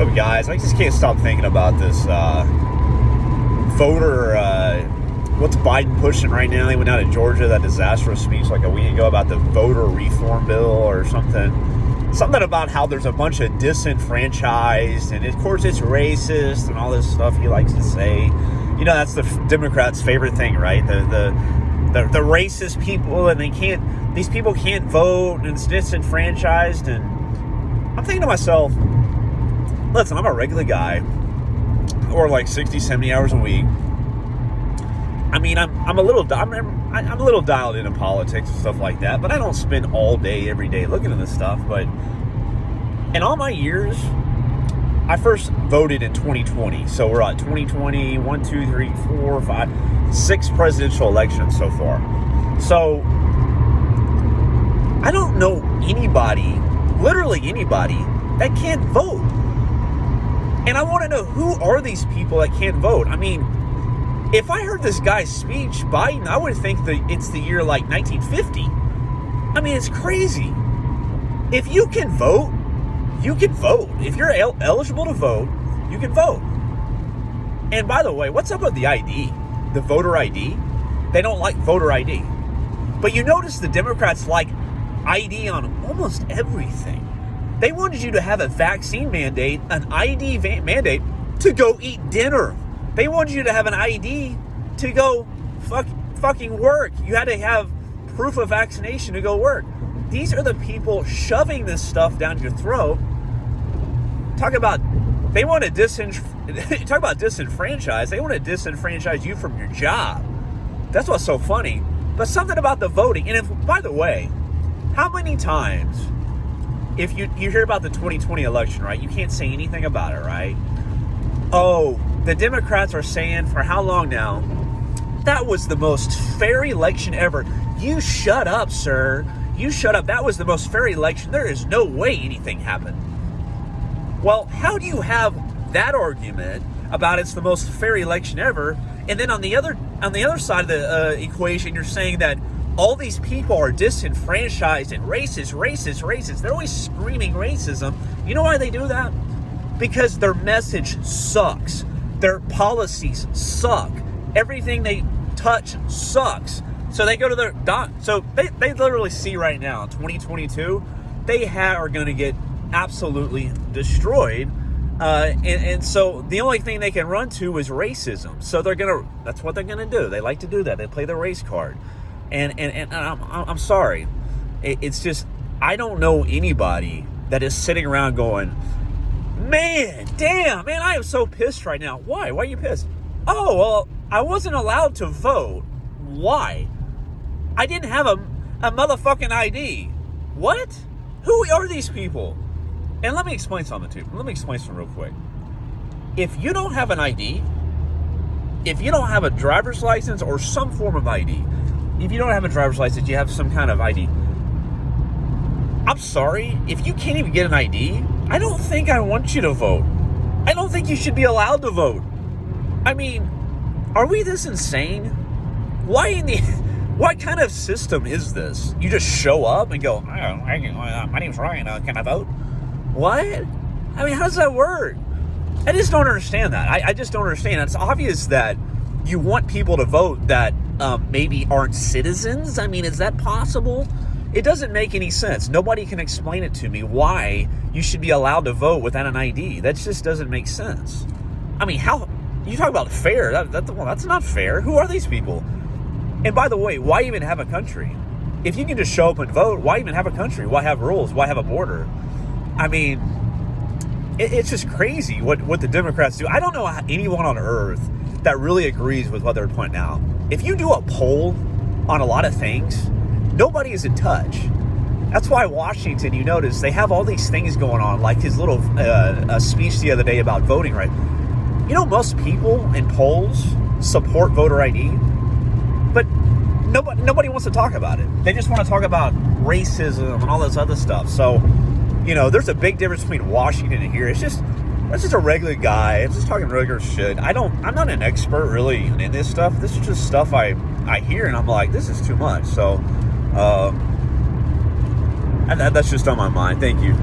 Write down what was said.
So guys, I just can't stop thinking about this voter, what's Biden pushing right now? He went out in Georgia, that disastrous speech like a week ago about the voter reform bill or something. Something about how there's a bunch of disenfranchised, and of course it's racist and all this stuff he likes to say. You know, that's the Democrats' favorite thing, right? The racist people, and these people can't vote, and it's disenfranchised. And I'm thinking to myself, listen, I'm a regular guy, or like 60, 70 hours a week. I mean, I'm a little dialed into politics and stuff like that, but I don't spend all day, every day looking at this stuff. But in all my years, I first voted in 2020. So we're at 2020, 1, 2, 3, 4, 5, 6 presidential elections so far. So I don't know anybody, literally anybody, that can't vote. And I want to know, who are these people that can't vote? I mean, if I heard this guy's speech, Biden, I would think that it's the year like 1950. I mean, it's crazy. If you can vote, you can vote. If you're eligible to vote, you can vote. And by the way, what's up with the ID? The voter ID? They don't like voter ID. But you notice the Democrats like ID on almost everything. They wanted you to have a vaccine mandate, an ID mandate, to go eat dinner. They wanted you to have an ID to go fucking work. You had to have proof of vaccination to go work. These are the people shoving this stuff down your throat. Talk about disenfranchise. They want to disenfranchise you from your job. That's what's so funny. But something about the voting. And by the way, how many times, if you hear about the 2020 election, right? You can't say anything about it, right? Oh, the Democrats are saying for how long now, that was the most fair election ever. You shut up, sir. You shut up. That was the most fair election. There is no way anything happened. Well, how do you have that argument about it's the most fair election ever, and then on the other side of the equation, you're saying that all these people are disenfranchised and racist. They're always screaming racism. You know why they do that? Because their message sucks. Their policies suck. Everything they touch sucks. So they go to their so they literally see right now, 2022, they are going to get absolutely destroyed. And so the only thing they can run to is racism. So that's what they're going to do. They like to do that. They play the race card. And I'm sorry. It's just, I don't know anybody that is sitting around going, man, damn, man, I am so pissed right now. Why? Why are you pissed? Oh, well, I wasn't allowed to vote. Why? I didn't have a motherfucking ID. What? Who are these people? And let me explain something to you. Let me explain something real quick. If you don't have an ID, if you don't have a driver's license or some form of ID, if you don't have a driver's license, you have some kind of ID. I'm sorry, if you can't even get an ID, I don't think I want you to vote. I don't think you should be allowed to vote. I mean, are we this insane? What kind of system is this? You just show up and go, my name's Ryan, can I vote? What? I mean, how does that work? I just don't understand that. I just don't understand. It's obvious that you want people to vote that maybe aren't citizens. I mean, is that possible? It doesn't make any sense. Nobody can explain it to me why you should be allowed to vote without an ID. That just doesn't make sense. I mean, how you talk about fair? That's not fair. Who are these people? And by the way, why even have a country? If you can just show up and vote, why even have a country? Why have rules? Why have a border? I mean, it's just crazy what the Democrats do. I don't know anyone on earth that really agrees with what they're pointing out. If you do a poll on a lot of things, nobody is in touch. That's why Washington, you notice, they have all these things going on, like his little speech the other day about voting right. You know, most people in polls support voter ID, but nobody wants to talk about it. They just want to talk about racism and all this other stuff. So, you know, there's a big difference between Washington and here. That's just a regular guy. I'm just talking regular shit. I'm not an expert really in this stuff. This is just stuff I hear and I'm like, this is too much. So, and that's just on my mind. Thank you.